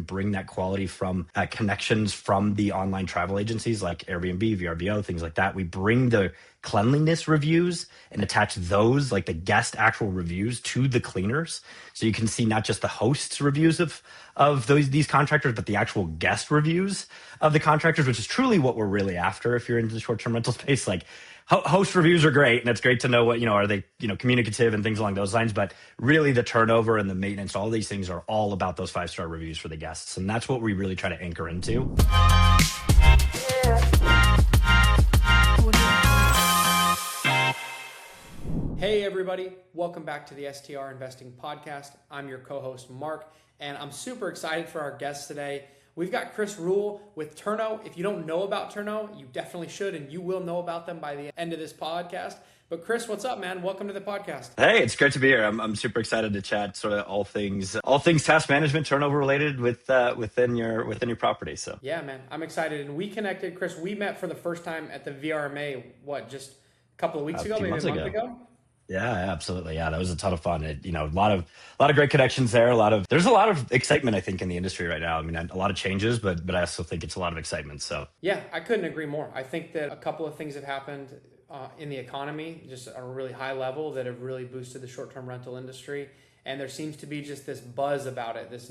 and bring that quality from connections from the online travel agencies like Airbnb, VRBO, things like that. We bring the cleanliness reviews and attach those, like the guest actual reviews, to the cleaners, so you can see not just the hosts' reviews of these contractors, but the actual guest reviews of the contractors, which is truly what we're really after if you're into the short-term rental space. Like, host reviews are great, and it's great to know what, are they, communicative and things along those lines, but really the turnover and the maintenance, all these things are all about those 5-star reviews for the guests, and that's what we really try to anchor into. Hey everybody, welcome back to the STR Investing Podcast. I'm your co-host Mark, and I'm super excited for our guests today. We've got Chris Rule with Turno. If you don't know about Turno, you definitely should, and you will know about them by the end of this podcast. But Chris, what's up, man? Welcome to the podcast. Hey, it's great to be here. I'm super excited to chat sort of all things task management, turnover related within your property. So yeah, man, I'm excited. And we connected, Chris. We met for the first time at the VRMA. Just a couple of weeks ago, maybe a month ago. Yeah, absolutely. Yeah, that was a ton of fun. A lot of great connections there. There's a lot of excitement, I think, in the industry right now. I mean, a lot of changes, but I also think it's a lot of excitement. So yeah, I couldn't agree more. I think that a couple of things have happened in the economy, just at a really high level, that have really boosted the short-term rental industry. And there seems to be just this buzz about it, this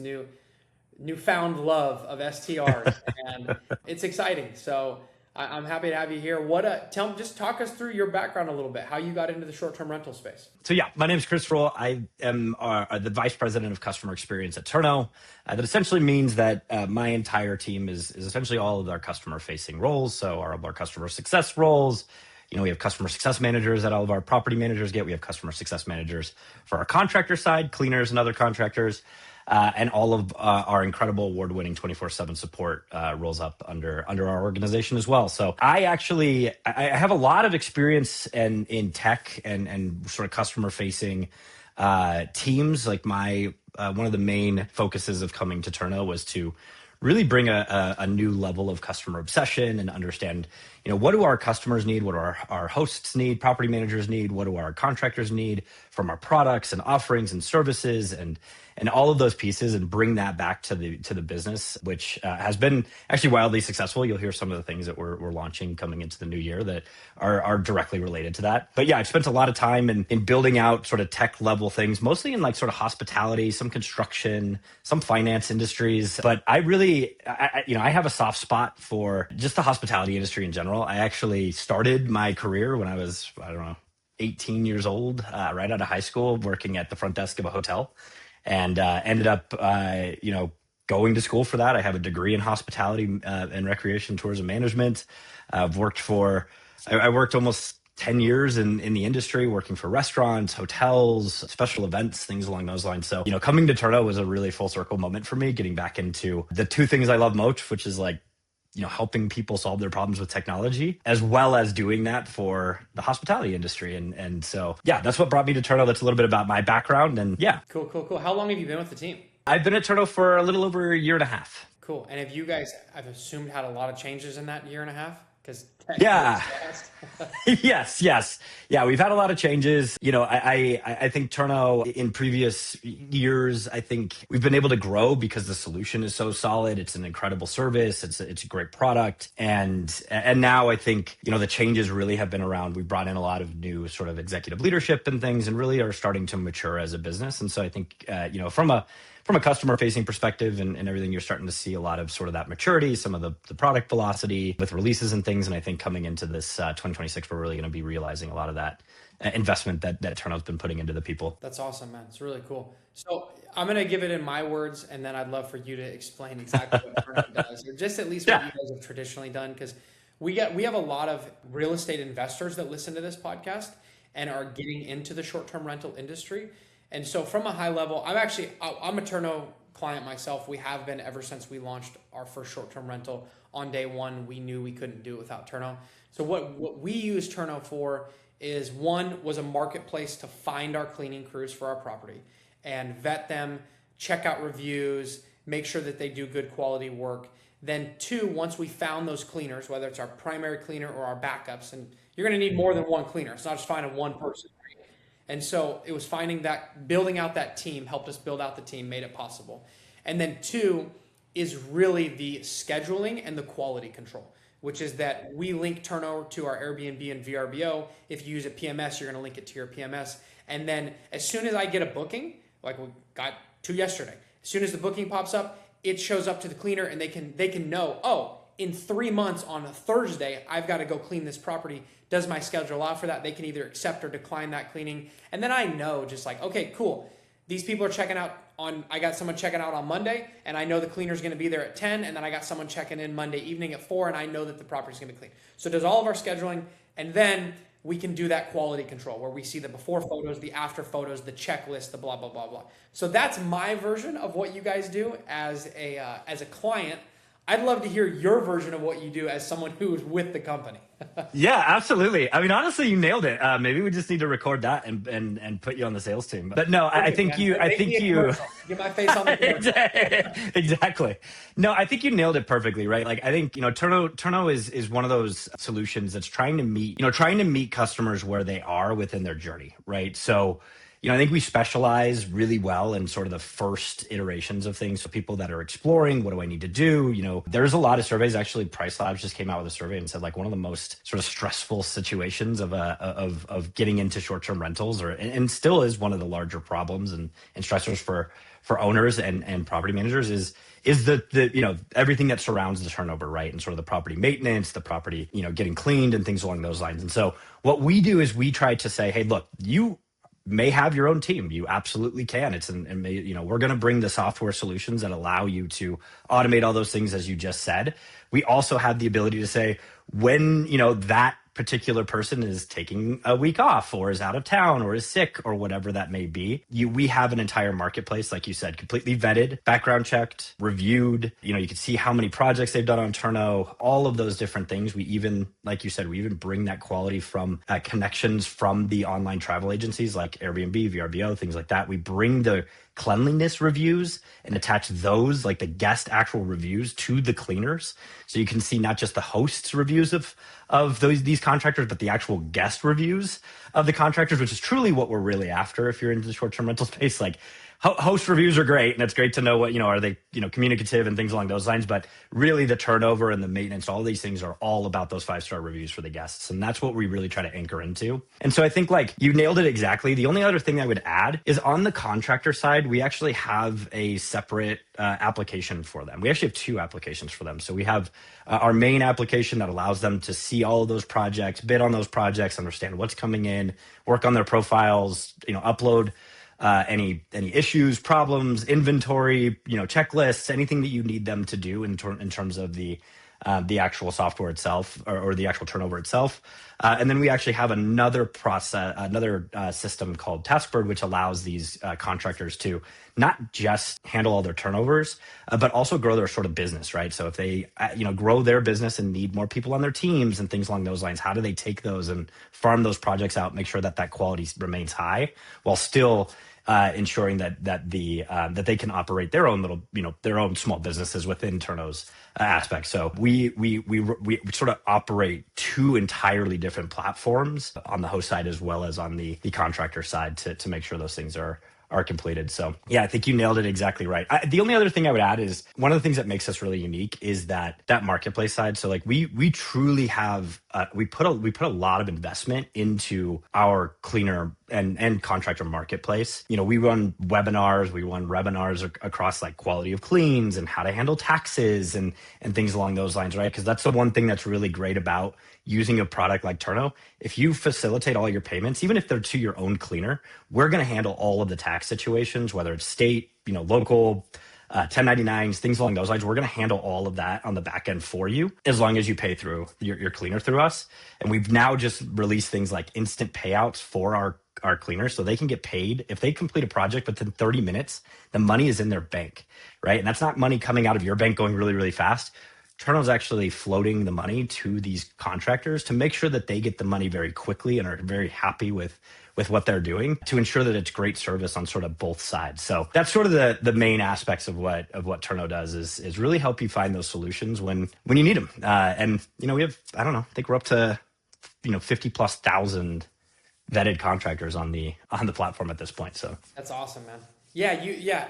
newfound love of STRs, and it's exciting. So I'm happy to have you here. Just talk us through your background a little bit, how you got into the short-term rental space. So yeah, my name is Chris Rule. I am the Vice President of Customer Experience at Turno. That essentially means that my entire team is essentially all of our customer-facing roles. So all of our customer success roles. We have customer success managers that all of our property managers get. We have customer success managers for our contractor side, cleaners and other contractors. And all of our incredible award-winning 24/7 support rolls up under our organization as well. So I have a lot of experience in tech and sort of customer-facing teams. Like one of the main focuses of coming to Turno was to really bring a new level of customer obsession and understand, what do our customers need? What do our hosts need? Property managers need? What do our contractors need from our products and offerings and services and all of those pieces, and bring that back to the business, which has been actually wildly successful. You'll hear some of the things that we're launching coming into the new year that are directly related to that. But yeah, I've spent a lot of time in building out sort of tech level things, mostly in like sort of hospitality, some construction, some finance industries. But I have a soft spot for just the hospitality industry in general. I actually started my career when I was, 18 years old, right out of high school, working at the front desk of a hotel. And ended up, going to school for that. I have a degree in hospitality and recreation tourism management. I worked almost 10 years in the industry, working for restaurants, hotels, special events, things along those lines. So, coming to Turno was a really full circle moment for me, getting back into the two things I love most, which is like, helping people solve their problems with technology, as well as doing that for the hospitality industry. And so, yeah, that's what brought me to Turno. That's a little bit about my background. And yeah. Cool. How long have you been with the team? I've been at Turno for a little over a year and a half. Cool. And have you guys, I've assumed, had a lot of changes in that year and a half? Yeah. Yes. Yeah, we've had a lot of changes. I think Turno in previous years, I think we've been able to grow because the solution is so solid. It's an incredible service. It's a great product. And now I think, the changes really have been around. We brought in a lot of new sort of executive leadership and things, and really are starting to mature as a business. And so I think, from a customer facing perspective and everything, you're starting to see a lot of sort of that maturity, some of the product velocity with releases and things. And I think coming into this 2026, we're really going to be realizing a lot of that investment that Turno's been putting into the people. That's awesome, man. It's really cool. So I'm going to give it in my words, and then I'd love for you to explain exactly what Turno does, or just at least what you guys have traditionally done. Because we have a lot of real estate investors that listen to this podcast and are getting into the short-term rental industry. And so from a high level, I'm a Turno client myself. We have been ever since we launched our first short-term rental. On day one, we knew we couldn't do it without Turno. So what we use Turno for is, one, was a marketplace to find our cleaning crews for our property and vet them, check out reviews, make sure that they do good quality work. Then two, once we found those cleaners, whether it's our primary cleaner or our backups, and you're going to need more than one cleaner. It's not just finding one person. And so it was building out that team, helped us build out the team, made it possible. And then two, is really the scheduling and the quality control, which is that we link Turno to our Airbnb and VRBO. If you use a PMS, you're going to link it to your PMS. And then as soon as I get a booking, like we got two yesterday, as soon as the booking pops up, it shows up to the cleaner and they can know, oh, in 3 months on a Thursday, I've got to go clean this property. Does my schedule allow for that? They can either accept or decline that cleaning. And then I know just like, okay, cool. These people are checking out I got someone checking out on Monday, and I know the cleaner's going to be there at 10, and then I got someone checking in Monday evening at 4, and I know that the property's going to be clean. So it does all of our scheduling, and then we can do that quality control where we see the before photos, the after photos, the checklist, the blah, blah, blah, blah. So that's my version of what you guys do as a client. I'd love to hear your version of what you do as someone who is with the company. Yeah, absolutely. I mean, honestly, you nailed it. Maybe we just need to record that and put you on the sales team. But no, I think you get my face on the commercial. Exactly. No, I think you nailed it perfectly, right? Like I think, Turno is one of those solutions that's trying to meet customers where they are within their journey, right? So I think we specialize really well in sort of the first iterations of things. So people that are exploring, what do I need to do? There's a lot of surveys. Actually, Price Labs just came out with a survey and said like one of the most sort of stressful situations of getting into short-term rentals, and still is one of the larger problems and stressors for owners and property managers is the everything that surrounds the turnover, right? And sort of the property maintenance, the property, getting cleaned and things along those lines. And so what we do is we try to say, hey, look, you may have your own team. You absolutely can. We're going to bring the software solutions that allow you to automate all those things, as you just said. We also have the ability to say when, that particular person is taking a week off or is out of town or is sick or whatever that may be, we have an entire marketplace, like you said, completely vetted, background checked, reviewed. You can see how many projects they've done on Turno, all of those different things. We even, like you said, we even bring that quality from connections from the online travel agencies like Airbnb, VRBO, things like that. We bring the cleanliness reviews and attach those, like the guest actual reviews, to the cleaners. So you can see not just the hosts' reviews of these contractors, but the actual guest reviews of the contractors, which is truly what we're really after if you're into the short-term rental space. Like host reviews are great, and it's great to know what, are they, communicative and things along those lines. But really the turnover and the maintenance, all these things are all about those 5-star reviews for the guests. And that's what we really try to anchor into. And so I think like you nailed it exactly. The only other thing I would add is on the contractor side, we actually have a separate application for them. We actually have 2 applications for them. So we have our main application that allows them to see all of those projects, bid on those projects, understand what's coming in, work on their profiles, upload any issues, problems, inventory, checklists, anything that you need them to do in terms of the actual software itself or the actual turnover itself. And then we actually have another system called Taskbird, which allows these contractors to not just handle all their turnovers, but also grow their sort of business, right? So if they, grow their business and need more people on their teams and things along those lines, how do they take those and farm those projects out, make sure that quality remains high while still ensuring that they can operate their own little, their own small businesses within Turno's aspect. So we sort of operate 2 entirely different platforms on the host side as well as on the contractor side to make sure those things are completed. So yeah, I think you nailed it exactly right. The only other thing I would add is one of the things that makes us really unique is that marketplace side. So like we truly have we put a lot of investment into our cleaner and contractor marketplace. We run webinars across like quality of cleans and how to handle taxes and things along those lines, right? Because that's the one thing that's really great about using a product like Turno. If you facilitate all your payments, even if they're to your own cleaner, we're going to handle all of the tax situations, whether it's state, local, 1099s, things along those lines. We're going to handle all of that on the back end for you as long as you pay through your cleaner through us. And we've now just released things like instant payouts for our cleaners, so they can get paid if they complete a project within 30 minutes. The money is in their bank, right? And that's not money coming out of your bank going really, really fast. Turno's actually floating the money to these contractors to make sure that they get the money very quickly and are very happy with what they're doing, to ensure that it's great service on sort of both sides. So that's sort of the main aspects of what Turno does is really help you find those solutions when you need them. And we have, I think we're up to 50,000+ vetted contractors on the platform at this point. So that's awesome, man. Yeah,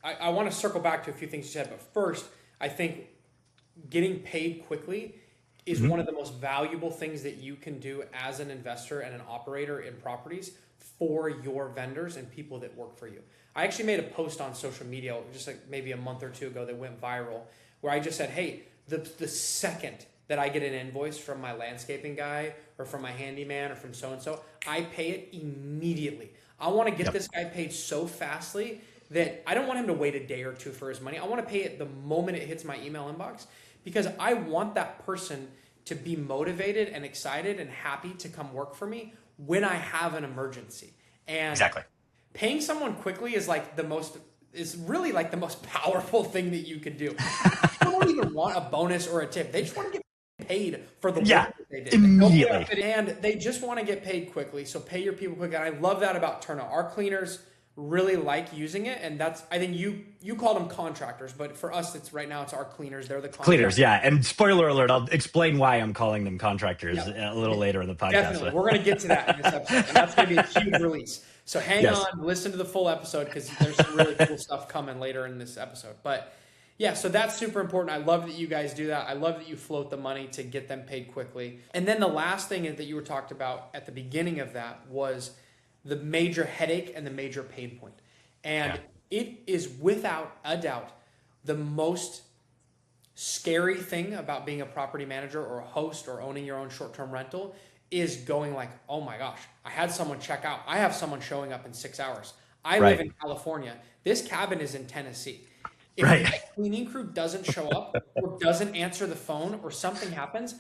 I I want to circle back to a few things you said, but first, I think getting paid quickly is one of the most valuable things that you can do as an investor and an operator in properties for your vendors and people that work for you. I actually made a post on social media just like maybe a month or two ago that went viral where I just said, hey, the second that I get an invoice from my landscaping guy or from my handyman or from so-and-so, I pay it immediately. I want to get this guy paid so fastly that I don't want him to wait a day or two for his money. I want to pay it the moment it hits my email inbox because I want that person to be motivated and excited and happy to come work for me when I have an emergency. And Exactly. paying someone quickly is really like the most powerful thing that you could do. People don't even want a bonus or a tip. They just want to get paid for the work that they did. Immediately. And they just want to get paid quickly. So pay your people quickly. And I love that about Turno. Our cleaners really like using it. And that's, I think you called them contractors, but for us, right now it's our cleaners. They're the cleaners. Yeah. And spoiler alert, I'll explain why I'm calling them contractors a little later in the podcast. Definitely. We're going to get to that in this episode. And that's going to be a huge release. So hang on, listen to the full episode because there's some really cool stuff coming later in this episode. But yeah, so that's super important. I love that you guys do that. I love that you float the money to get them paid quickly. And then the last thing that you were talked about at the beginning of that was the major headache and the major pain point. And it is without a doubt the most scary thing about being a property manager or a host or owning your own short-term rental is going like, oh my gosh, I had someone check out. I have someone showing up in 6 hours. I live in California. This cabin is in Tennessee. If my cleaning crew doesn't show up or doesn't answer the phone or something happens,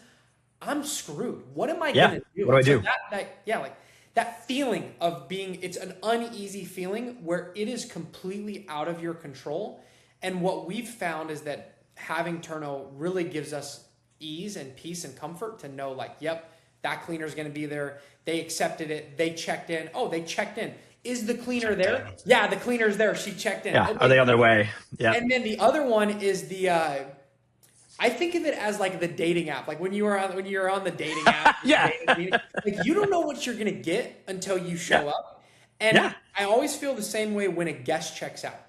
I'm screwed. What am I going to do? What do I do? That feeling of being, it's an uneasy feeling where it is completely out of your control. And what we've found is that having Turno really gives us ease and peace and comfort to know like, yep, that cleaner is going to be there. They accepted it. They checked in. Oh, they checked in. Is the cleaner there? Yeah, the cleaner's there. She checked in. Yeah. Okay. Are they on their way? Yeah. And then the other one is the, I think of it as like the dating app. Like when you're on the dating app. Like you don't know what you're going to get until you show up. And I always feel the same way when a guest checks out.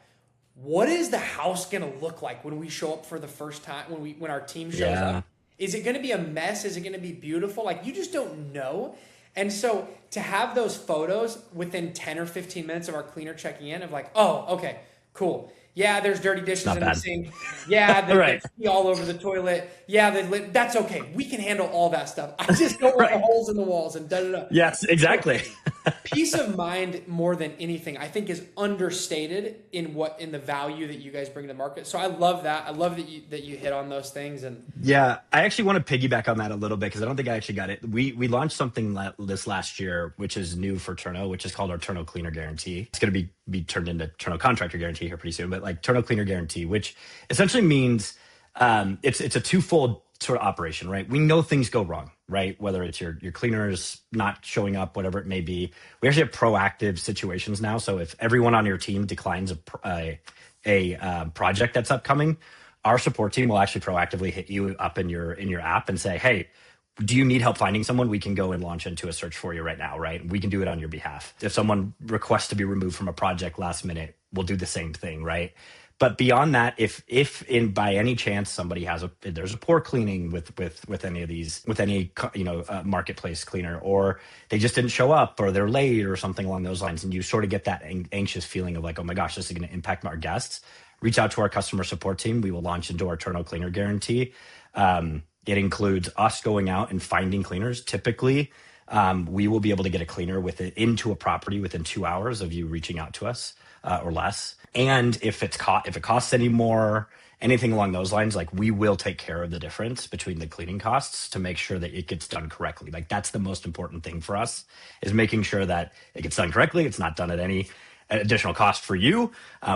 What is the house going to look like when we show up for the first time, when our team shows up? Is it going to be a mess? Is it going to be beautiful? Like you just don't know. And so to have those photos within 10 or 15 minutes of our cleaner checking in of like, oh, okay, cool. Yeah, there's dirty dishes in the sink. Yeah, there's pee all over the toilet. Yeah, that's okay. We can handle all that stuff. I just don't want the holes in the walls and da-da-da. Yes, exactly. So, peace of mind more than anything, I think is understated in the value that you guys bring to the market. So I love that. I love that you hit on those things. And yeah, I actually want to piggyback on that a little bit because I don't think I actually got it. We launched something this last year, which is new for Turno, which is called our Turno Cleaner Guarantee. It's going to be turned into Turno Contractor Guarantee here pretty soon, but like Turno Cleaner Guarantee, which essentially means it's a twofold sort of operation, right? We know things go wrong, right? Whether it's your cleaners not showing up, whatever it may be. We actually have proactive situations now. So if everyone on your team declines a project that's upcoming, our support team will actually proactively hit you up in your app and say, hey, do you need help finding someone? We can go and launch into a search for you right now, right? We can do it on your behalf. If someone requests to be removed from a project last minute, we'll do the same thing, right? But beyond that, if by any chance somebody there's a poor cleaning with any of these, with any marketplace cleaner, or they just didn't show up, or they're late, or something along those lines, and you sort of get that anxious feeling of like, oh my gosh, this is going to impact our guests. Reach out to our customer support team. We will launch into our Turno Cleaner Guarantee. It includes us going out and finding cleaners. Typically, we will be able to get a cleaner into a property within 2 hours of you reaching out to us or less. And if it costs any more, anything along those lines, like we will take care of the difference between the cleaning costs to make sure that it gets done correctly. Like that's the most important thing for us, is making sure that it gets done correctly. It's not done at any additional cost for you.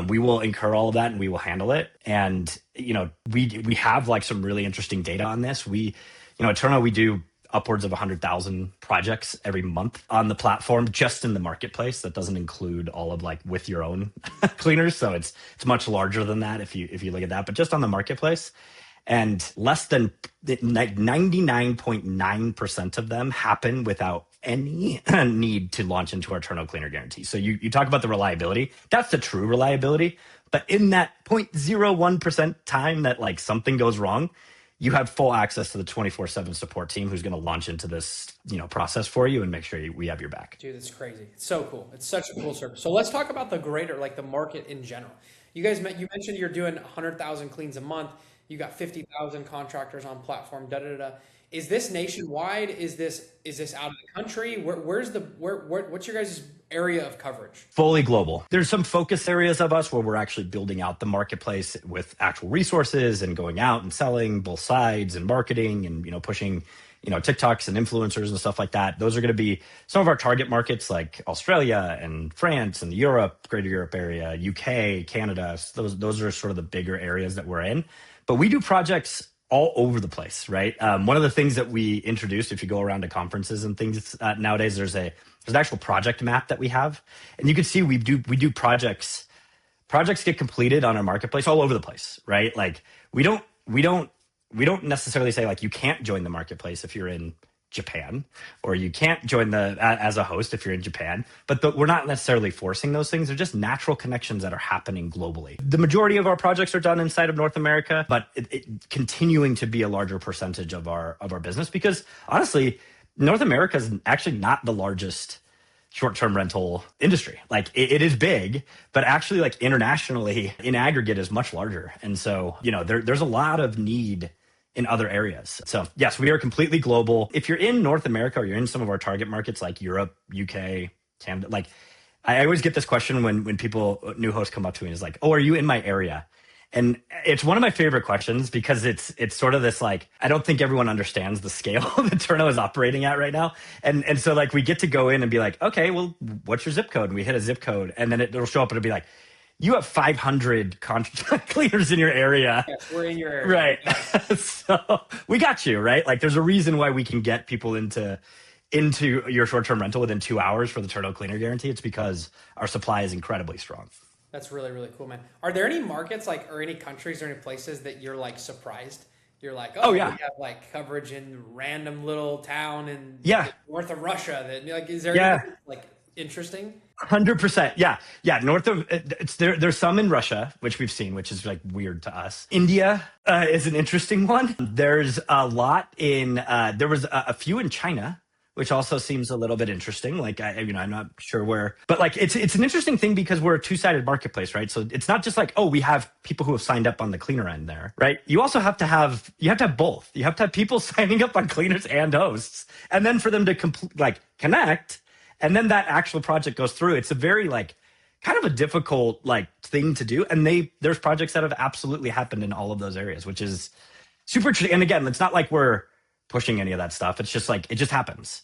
We will incur all of that and we will handle it. And, we have like some really interesting data on this. At Turno, we do upwards of 100,000 projects every month on the platform, just in the marketplace. That doesn't include all of like with your own cleaners. So it's much larger than that if you look at that, but just on the marketplace. And less than 99.9% of them happen without any need to launch into our Turno Cleaner Guarantee. So you talk about the reliability. That's the true reliability. But in that 0.01% time that like something goes wrong, you have full access to the 24/7 support team who's going to launch into this, process for you and make sure we have your back. Dude, it's crazy. It's so cool. It's such a cool service. So let's talk about the greater, like the market in general. You mentioned you're doing 100,000 cleans a month. You got 50,000 contractors on platform. Da da da. Is this nationwide? Is this out of the country? What's your guys' area of coverage? Fully global. There's some focus areas of us where we're actually building out the marketplace with actual resources and going out and selling both sides and marketing and pushing TikToks and influencers and stuff like that. Those are going to be some of our target markets like Australia and France and Europe, Greater Europe area, UK, Canada. So those are sort of the bigger areas that we're in. But we do projects all over the place, right? One of the things that we introduced, if you go around to conferences and things nowadays, there's an actual project map that we have, and you can see we do projects. Projects get completed on our marketplace all over the place, right? Like we don't necessarily say like you can't join the marketplace if you're in Japan, or you can't join as a host if you're in Japan, but we're not necessarily forcing those things. They're just natural connections that are happening globally. The majority of our projects are done inside of North America, but it continuing to be a larger percentage of our business, because honestly, North America is actually not the largest short-term rental industry. Like it is big, but actually like internationally in aggregate is much larger. And so, there's a lot of need in other areas. So yes, we are completely global. If you're in North America or you're in some of our target markets like Europe, UK, Canada, like I always get this question when new hosts come up to me and is like, oh, are you in my area? And it's one of my favorite questions because it's sort of this like, I don't think everyone understands the scale that Turno is operating at right now. And so like we get to go in and be like, okay, well, what's your zip code? And we hit a zip code and then it'll show up and it'll be like, you have 500 contract cleaners in your area. Yes, we're in your area. Right. So we got you, right? Like there's a reason why we can get people into your short-term rental within 2 hours for the Turno Cleaner Guarantee. It's because our supply is incredibly strong. That's really, really cool, man. Are there any markets or any countries or any places that you're like surprised? You're like, oh yeah, we have like coverage in random little town in north of Russia. That like, is there anything, like interesting? 100%. Yeah. North of there's some in Russia, which we've seen, which is like weird to us. India is an interesting one. There's a lot there was a few in China, which also seems a little bit interesting. Like I'm not sure where, but like it's an interesting thing because we're a two-sided marketplace, right? So it's not just like, oh, we have people who have signed up on the cleaner end there, right? You also have to have both. You have to have people signing up on cleaners and hosts, and then for them to connect. And then that actual project goes through. It's a very like kind of a difficult like thing to do. And there's projects that have absolutely happened in all of those areas, which is super interesting. And again, it's not like we're pushing any of that stuff. It's just like, it just happens.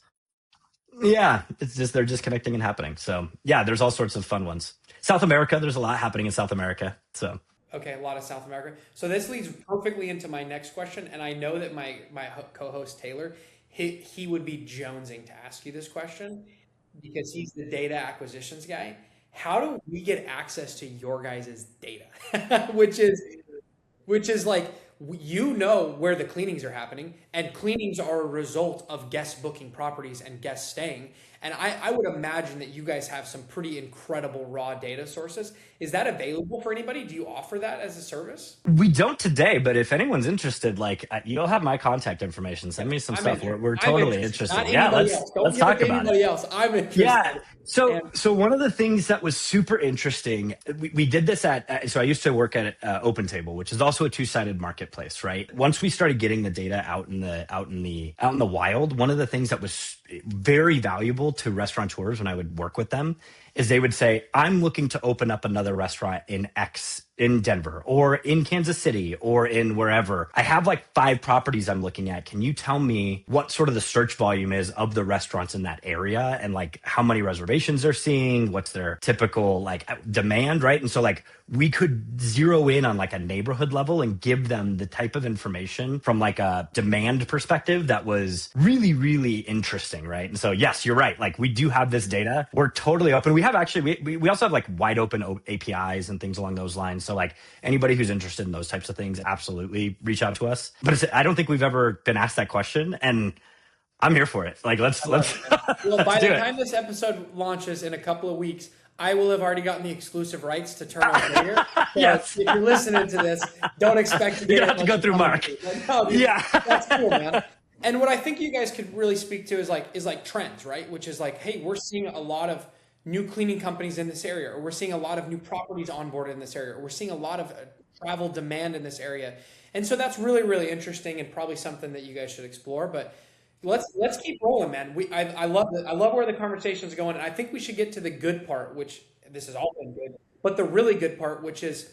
Yeah. It's just, they're just connecting and happening. So yeah, there's all sorts of fun ones. South America, there's a lot happening in South America. So. Okay, a lot of South America. So this leads perfectly into my next question. And I know that my co-host Taylor, he would be jonesing to ask you this question, because he's the data acquisitions guy. How do we get access to your guys' data? which is like, where the cleanings are happening, and cleanings are a result of guests booking properties and guests staying. And I would imagine that you guys have some pretty incredible raw data sources. Is that available for anybody? Do you offer that as a service? We don't today, but if anyone's interested, like you'll have my contact information. Send me some stuff. We're totally interested. Yeah, let's talk about it. Else. I'm interested. Yeah. So one of the things that was super interesting, we did this so I used to work at Open Table, which is also a two-sided marketplace, right? Once we started getting the data out in the wild, one of the things that was very valuable to restaurateurs when I would work with them is they would say, I'm looking to open up another restaurant in Denver or in Kansas City or in wherever. I have like 5 properties I'm looking at. Can you tell me what sort of the search volume is of the restaurants in that area and like how many reservations they're seeing? What's their typical like demand, right? And so like we could zero in on like a neighborhood level and give them the type of information from like a demand perspective that was really, really interesting, right? And so yes, you're right. Like we do have this data. We're totally open. We have actually, we also have like wide open APIs and things along those lines. So like anybody who's interested in those types of things, absolutely reach out to us. But I don't think we've ever been asked that question, and I'm here for it. Like let's Well, let's by do the it. time this episode launches in a couple of weeks, I will have already gotten the exclusive rights to Turno Career. So Yes. if you're listening to this, don't expect to get You're it. gonna have to go through Mark. Like, no, dude, Yeah. that's cool, man. And what I think you guys could really speak to is like trends, right? Which is like, hey, we're seeing a lot of new cleaning companies in this area, or we're seeing a lot of new properties onboarded in this area, or we're seeing a lot of travel demand in this area. And so that's really, really interesting and probably something that you guys should explore. But let's keep rolling, man. I love it. I love where the conversation is going, and I think we should get to the good part, which this has all been good, but the really good part, which is,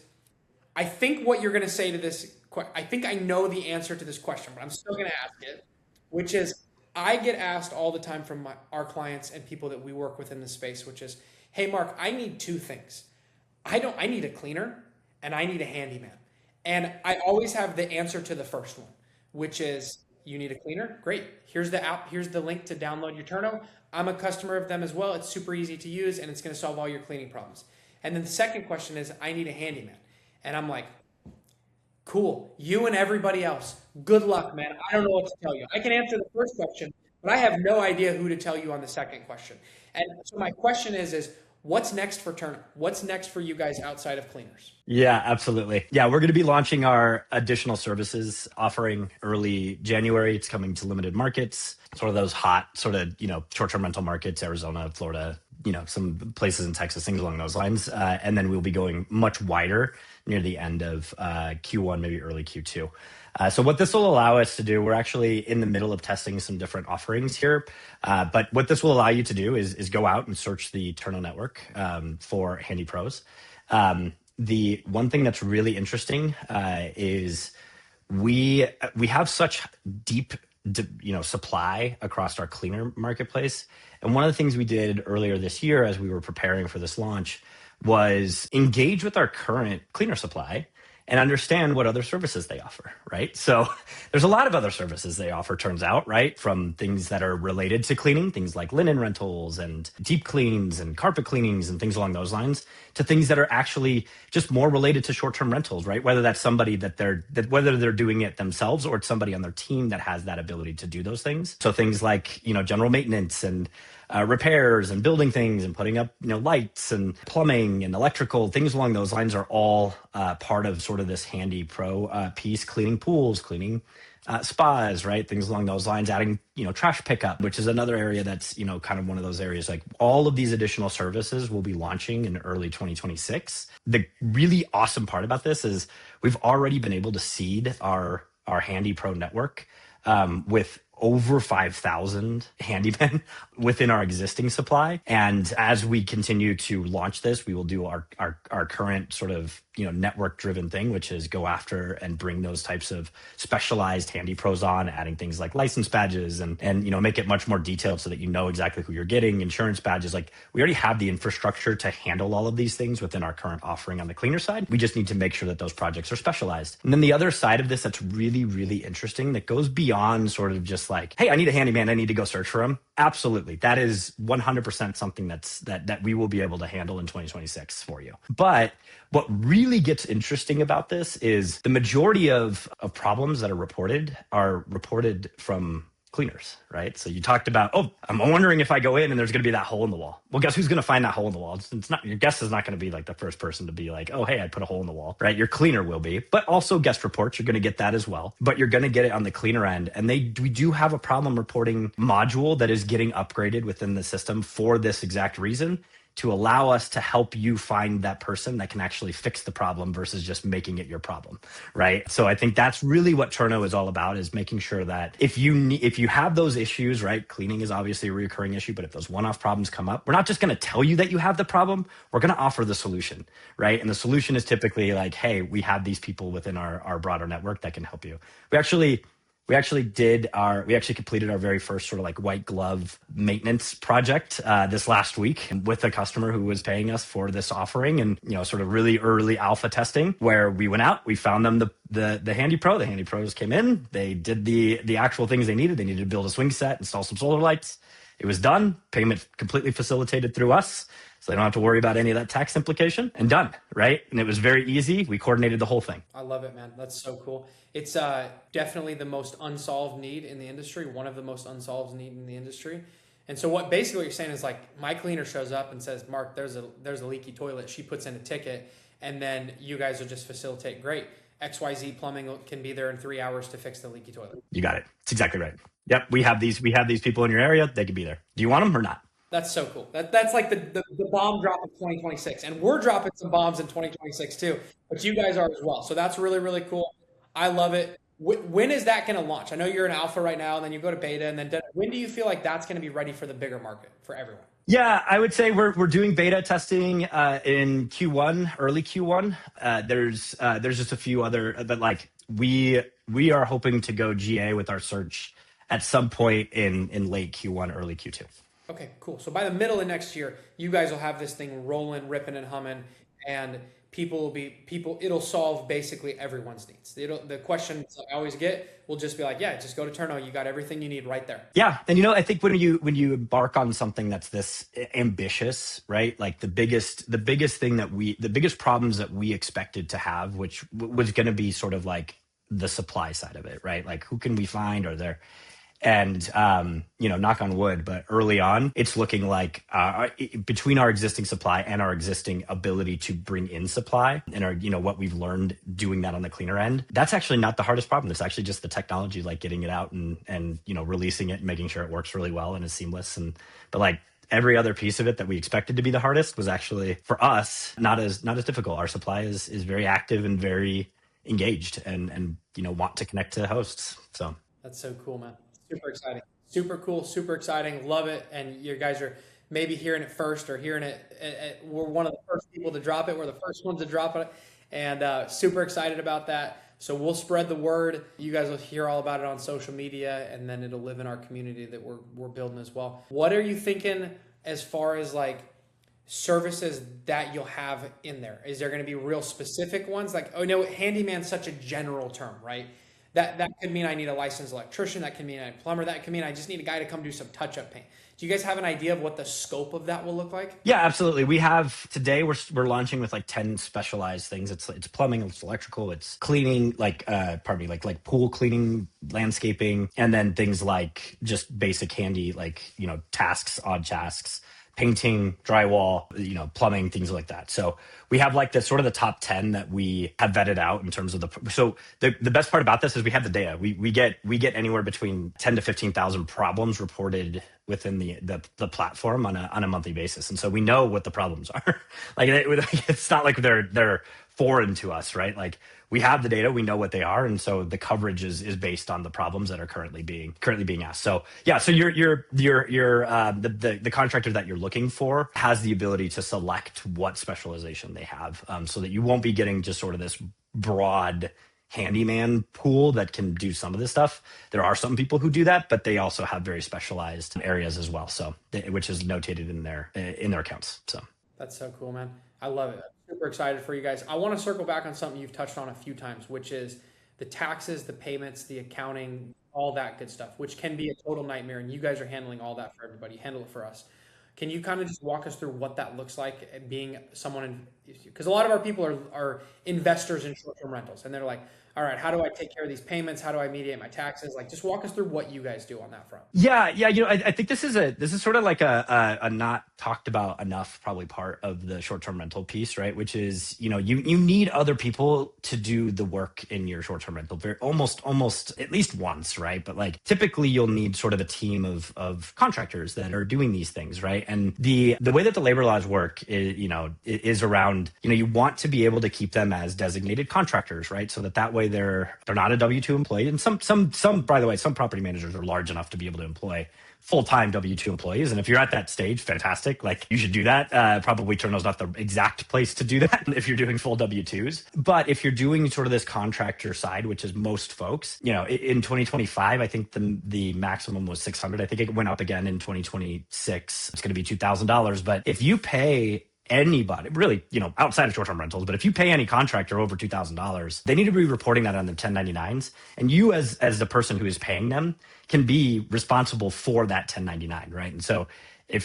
I think what you're going to say to this. I think I know the answer to this question, but I'm still going to ask it, which is, I get asked all the time from our clients and people that we work with in this space, which is, hey, Mark, I need two things. I need a cleaner and I need a handyman. And I always have the answer to the first one, which is, you need a cleaner? Great. Here's the app. Here's the link to download your Turno. I'm a customer of them as well. It's super easy to use and it's going to solve all your cleaning problems. And then the second question is, I need a handyman. And I'm like, cool. You and everybody else. Good luck, man. I don't know what to tell you. I can answer the first question, but I have no idea who to tell you on the second question. And so my question is what's next for Turno? What's next for you guys outside of cleaners? Yeah, absolutely. Yeah, we're going to be launching our additional services offering early January. It's coming to limited markets, sort of those hot sort of, short-term rental markets, Arizona, Florida, some places in Texas, things along those lines. And then we'll be going much wider near the end of Q1, maybe early Q2. So what this will allow us to do, we're actually in the middle of testing some different offerings here. But what this will allow you to do is go out and search the Turno network for Handy Pros. The one thing that's really interesting is we have such deep supply across our cleaner marketplace. And one of the things we did earlier this year as we were preparing for this launch was engage with our current cleaner supply and understand what other services they offer, right? So there's a lot of other services they offer, turns out, right? From things that are related to cleaning, things like linen rentals and deep cleans and carpet cleanings and things along those lines, to things that are actually just more related to short-term rentals, right? Whether that's somebody whether they're doing it themselves or it's somebody on their team that has that ability to do those things. So things like, general maintenance and repairs and building things and putting up, lights and plumbing and electrical, things along those lines are all part of sort of this Handy Pro piece, cleaning pools, cleaning spas, right? Things along those lines, adding, trash pickup, which is another area that's, kind of one of those areas. Like all of these additional services will be launching in early 2026. The really awesome part about this is we've already been able to seed our Handy Pro network with over 5,000 handymen within our existing supply. And as we continue to launch this, we will do our current sort of, network driven thing, which is go after and bring those types of specialized Handy Pros on, adding things like license badges and make it much more detailed so that you know exactly who you're getting, insurance badges. Like we already have the infrastructure to handle all of these things within our current offering on the cleaner side. We just need to make sure that those projects are specialized. And then the other side of this that's really, really interesting that goes beyond sort of just like, hey, I need a handyman, I need to go search for him. Absolutely. That is 100% something that we will be able to handle in 2026 for you. But what really gets interesting about this is the majority of problems that are reported from cleaners, right? So you talked about, I'm wondering if I go in and there's going to be that hole in the wall. Well, guess who's going to find that hole in the wall? It's not, your guest is not going to be like the first person to be like, oh, hey, I put a hole in the wall, right? Your cleaner will be, but also guest reports, you're going to get that as well, but you're going to get it on the cleaner end. And we do have a problem reporting module that is getting upgraded within the system for this exact reason, to allow us to help you find that person that can actually fix the problem versus just making it your problem, right? So I think that's really what Turno is all about, is making sure that if you have those issues, right? Cleaning is obviously a recurring issue, but if those one-off problems come up, we're not just going to tell you that you have the problem, we're going to offer the solution, right? And the solution is typically like, hey, we have these people within our broader network that can help you. We actually completed our very first sort of like white glove maintenance project this last week with a customer who was paying us for this offering, and sort of really early alpha testing, where we went out, we found them the Handy Pro. The Handy Pros came in, they did the actual things they needed. They needed to build a swing set, install some solar lights. It was done, payment completely facilitated through us. So they don't have to worry about any of that tax implication, and done, right? And it was very easy. We coordinated the whole thing. I love it, man. That's so cool. It's definitely the most unsolved need in the industry, one of the most unsolved need in the industry. And so what you're saying is like my cleaner shows up and says, Mark, there's a leaky toilet. She puts in a ticket, and then you guys will just facilitate. Great. XYZ Plumbing can be there in 3 hours to fix the leaky toilet. You got it. It's exactly right. Yep. We have these people in your area. They could be there. Do you want them or not? That's so cool. That's like the bomb drop of 2026. And we're dropping some bombs in 2026 too, but you guys are as well. So that's really, really cool. I love it. When is that going to launch? I know you're in alpha right now, and then you go to beta, and then when do you feel like that's going to be ready for the bigger market for everyone? Yeah, I would say we're doing beta testing in Q1, early Q1. There's just a few other, but like we are hoping to go GA with our search at some point in late Q1, early Q2. Okay, cool. So by the middle of next year, you guys will have this thing rolling, ripping, and humming, and it'll solve basically everyone's needs. The questions I always get will just be like, yeah, just go to Turno. You got everything you need right there. Yeah. And I think when you embark on something that's this ambitious, right? Like the biggest problems that we expected to have, which was going to be sort of like the supply side of it, right? Like who can we find? Or there. And, knock on wood, but early on, it's looking like between our existing supply and our existing ability to bring in supply and our, what we've learned doing that on the cleaner end, that's actually not the hardest problem. It's actually just the technology, like getting it out and releasing it and making sure it works really well and is seamless. But like every other piece of it that we expected to be the hardest was actually for us, not as difficult. Our supply is very active and very engaged and want to connect to hosts. So that's so cool, man. Super exciting. Super cool. Super exciting. Love it. And you guys are maybe hearing it first or hearing it. We're one of the first people to drop it. We're the first ones to drop it. And super excited about that. So we'll spread the word. You guys will hear all about it on social media, and then it'll live in our community that we're building as well. What are you thinking as far as like services that you'll have in there? Is there going to be real specific ones? Like, handyman's such a general term, right? That could mean I need a licensed electrician. That can mean a plumber. That can mean I just need a guy to come do some touch-up paint. Do you guys have an idea of what the scope of that will look like? Yeah, absolutely. We have today. We're launching with like 10 specialized things. It's plumbing, it's electrical, it's cleaning, like pool cleaning, landscaping, and then things like just basic handy tasks, odd tasks, painting, drywall, plumbing, things like that. So we have like the sort of the top 10 that we have vetted out in terms of the best part about this is we have the data. We get anywhere between 10 to 15,000 problems reported within the platform on a monthly basis. And so we know what the problems are. It's not like they're foreign to us, right? Like we have the data, we know what they are, and so the coverage is based on the problems that are currently being asked. So yeah, so the contractor that you're looking for has the ability to select what specialization they have, so that you won't be getting just sort of this broad handyman pool that can do some of this stuff. There are some people who do that, but they also have very specialized areas as well. So which is notated in their accounts. So that's so cool, man. I love it. I'm super excited for you guys. I want to circle back on something you've touched on a few times, which is the taxes, the payments, the accounting, all that good stuff, which can be a total nightmare. And you guys are handling all that for everybody. Handle it for us. Can you kind of just walk us through what that looks like being someone because a lot of our people are investors in short-term rentals, and they're like, all right, how do I take care of these payments? How do I mediate my taxes? Like, just walk us through what you guys do on that front. Yeah. I think this is sort of like a not talked about enough probably part of the short-term rental piece, right? Which is, you need other people to do the work in your short-term rental, almost at least once, right? But like typically you'll need sort of a team of contractors that are doing these things, right? And the way that the labor laws work is around, you want to be able to keep them as designated contractors, right? So that way they're not a W-2 employee. And some, by the way, some property managers are large enough to be able to employ full-time W-2 employees. And if you're at that stage, fantastic. Like you should do that. Probably Turno's not the exact place to do that if you're doing full W-2s. But if you're doing sort of this contractor side, which is most folks, in 2025, I think the maximum was 600. I think it went up again in 2026. It's going to be $2,000. But if you pay anybody, really, outside of short-term rentals, but if you pay any contractor over $2,000, they need to be reporting that on their 1099s. And you as the person who is paying them can be responsible for that 1099, right? And so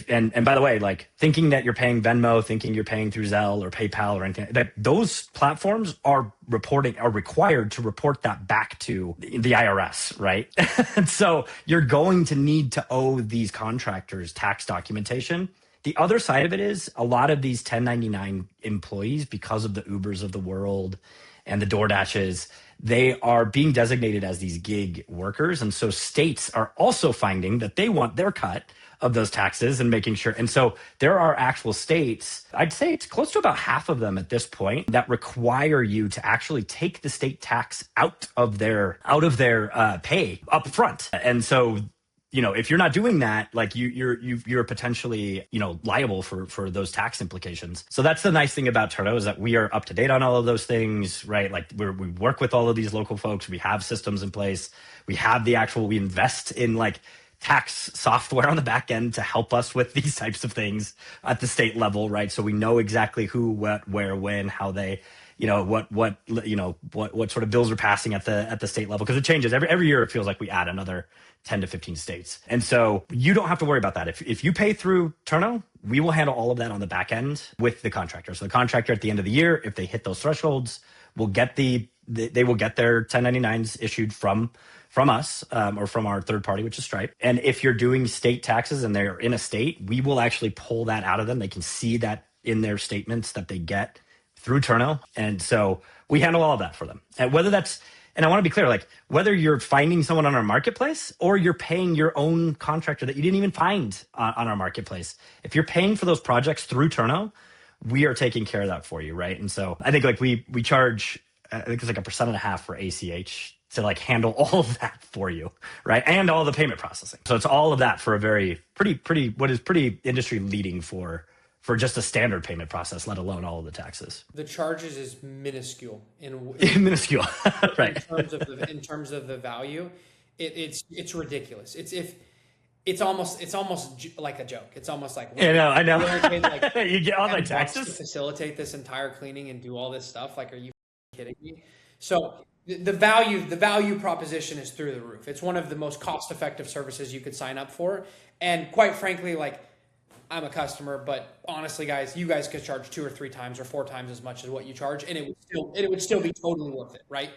and by the way, like thinking that you're paying Venmo, thinking you're paying through Zelle or PayPal or anything, that those platforms are required to report that back to the IRS, right? And so you're going to need to owe these contractors tax documentation. The other side of it is a lot of these 1099 employees, because of the Ubers of the world and the DoorDashes, they are being designated as these gig workers. And so states are also finding that they want their cut of those taxes and making sure. And so there are actual states, I'd say it's close to about half of them at this point, that require you to actually take the state tax out of their pay up front. And so, if you're not doing that, like you're potentially, liable for those tax implications. So that's the nice thing about Turno, is that we are up to date on all of those things, right? Like we work with all of these local folks. We have systems in place. We invest in like tax software on the back end to help us with these types of things at the state level, right? So we know exactly who, what, where, when, how they, what sort of bills are passing at the state level, because it changes every year. It feels like we add another 10 to 15 states. And so you don't have to worry about that. If you pay through Turno, we will handle all of that on the back end with the contractor. So the contractor at the end of the year, if they hit those thresholds, will get they will get their 1099s issued from us or from our third party, which is Stripe. And if you're doing state taxes and they're in a state, we will actually pull that out of them. They can see that in their statements that they get through Turno. And so we handle all of that for them. And and I want to be clear, like whether you're finding someone on our marketplace or you're paying your own contractor that you didn't even find on our marketplace, if you're paying for those projects through Turno, we are taking care of that for you, right? And so I think like we charge, I think it's like 1.5% for ACH to like handle all of that for you, right? And all the payment processing. So it's all of that for a pretty industry leading for just a standard payment process, let alone all of the taxes. The charges is minuscule minuscule, right? In terms of the value, it's ridiculous. It's almost like a joke. It's almost like, I know. Like, you get all my taxes to facilitate this entire cleaning and do all this stuff. Like, are you kidding me? So the value proposition is through the roof. It's one of the most cost-effective services you could sign up for. And quite frankly, like, I'm a customer, but honestly, guys, you guys could charge 2 or 3 times or 4 times as much as what you charge, and it would still be totally worth it, right?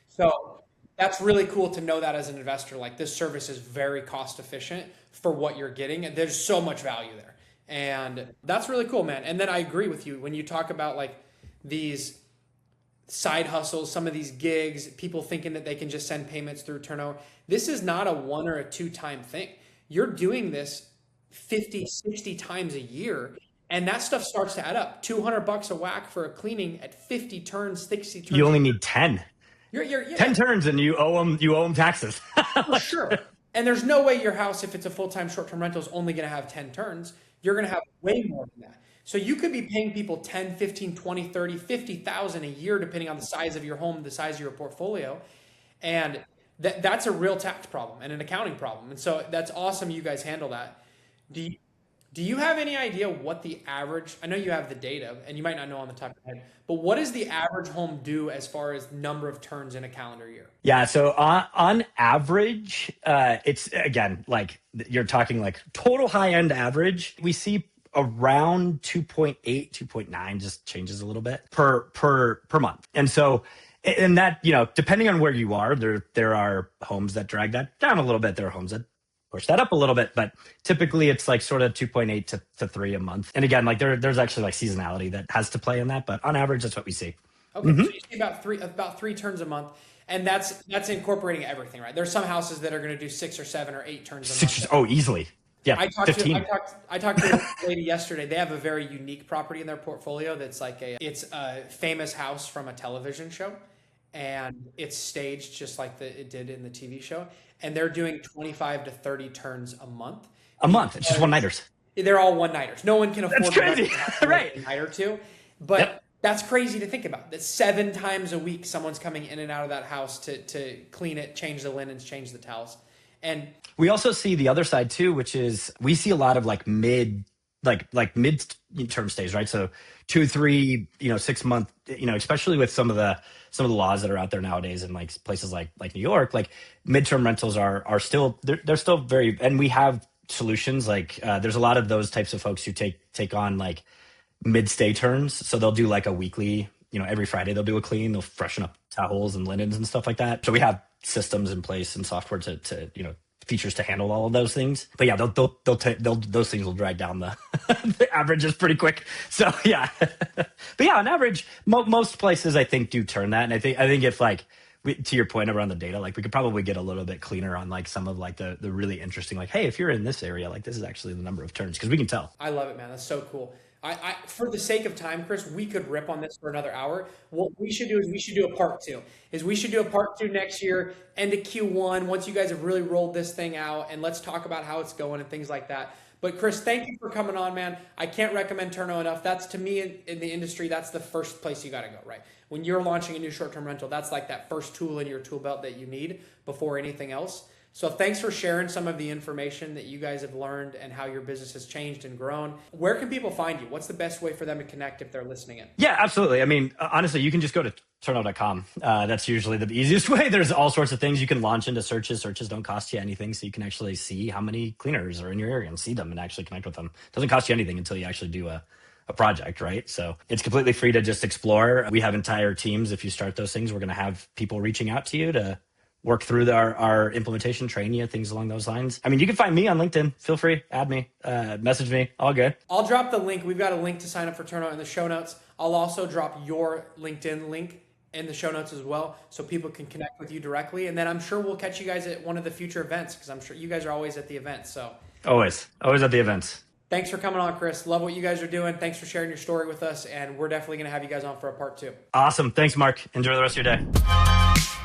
So that's really cool to know that as an investor. Like, this service is very cost efficient for what you're getting, and there's so much value there, and that's really cool, man. And then I agree with you when you talk about like these side hustles, some of these gigs, people thinking that they can just send payments through Turno. This is not a 1 or a 2 time thing. You're doing this 50, 60 times a year, and that stuff starts to add up. $200 a whack for a cleaning at 50 turns, 60 turns. You only need 10. You're 10 turns, and you owe them taxes. For sure. And there's no way your house, if it's a full-time short-term rental, is only going to have 10 turns. You're going to have way more than that. So you could be paying people 10, 15, 20, 30, 50,000 a year, depending on the size of your home, the size of your portfolio. And that's a real tax problem and an accounting problem. And so that's awesome you guys handle that. Do you have any idea what the average, I know you have the data and you might not know on the top of your head, but what does the average home do as far as number of turns in a calendar year? Yeah. So on average, it's again, like you're talking like total high end average. We see around 2.8, 2.9, just changes a little bit per month. And so, and that, depending on where you are, there are homes that drag that down a little bit. There are homes that push that up a little bit, but typically it's like sort of 2.8 to 3 a month. And again, like there's actually like seasonality that has to play in that, but on average, that's what we see. Okay, so you see about three turns a month, and that's incorporating everything, right? There's some houses that are going to do 6 or 7 or 8 turns a month. Oh, easily. Yeah, I talked 15. to a lady yesterday. They have a very unique property in their portfolio that's like it's a famous house from a television show, and it's staged just like it did in the TV show. And they're doing 25 to 30 turns a month. It's just one-nighters. They're all one-nighters. No one can afford That's crazy. Right. A night or two. But That's crazy to think about. That 7 times a week, someone's coming in and out of that house to clean it, change the linens, change the towels. And we also see the other side too, which is we see a lot of like mid like mid-term stays, right? So 2, 3, 6 month, especially with some of the laws that are out there nowadays in like places like New York, like midterm rentals are still they're still very, and we have solutions like there's a lot of those types of folks who take on like mid-stay turns. So they'll do like a weekly, every Friday they'll do a clean, they'll freshen up towels and linens and stuff like that. So we have systems in place and software to features to handle all of those things. But yeah, those things will drag down the the averages pretty quick. So yeah, but yeah, on average, most places I think do turn that, and I think if like to your point around the data, like we could probably get a little bit cleaner on like some of like the really interesting, like, hey, if you're in this area, like this is actually the number of turns, because we can tell. I love it, man. That's so cool. For the sake of time, Chris, we could rip on this for another hour. What we should do is we should do a part two. We should do a part two next year, end of Q1, once you guys have really rolled this thing out, and let's talk about how it's going and things like that. But Chris, thank you for coming on, man. I can't recommend Turno enough. That's, to me, in the industry, that's the first place you got to go, right? When you're launching a new short-term rental, that's like that first tool in your tool belt that you need before anything else. So thanks for sharing some of the information that you guys have learned and how your business has changed and grown. Where can people find you? What's the best way for them to connect if they're listening in? Yeah, absolutely. I mean, honestly, you can just go to turno.com. That's usually the easiest way. There's all sorts of things you can launch into searches. Searches don't cost you anything, so you can actually see how many cleaners are in your area and see them and actually connect with them. It doesn't cost you anything until you actually do a project, right? So it's completely free to just explore. We have entire teams. If you start those things, we're going to have people reaching out to you to work through our implementation, train you, things along those lines. I mean, you can find me on LinkedIn. Feel free, add me, message me, all good. I'll drop the link. We've got a link to sign up for Turno in the show notes. I'll also drop your LinkedIn link in the show notes as well, so people can connect with you directly. And then I'm sure we'll catch you guys at one of the future events, because I'm sure you guys are always at the events. So always at the events. Thanks for coming on, Chris. Love what you guys are doing. Thanks for sharing your story with us. And we're definitely going to have you guys on for a part two. Awesome. Thanks, Mark. Enjoy the rest of your day.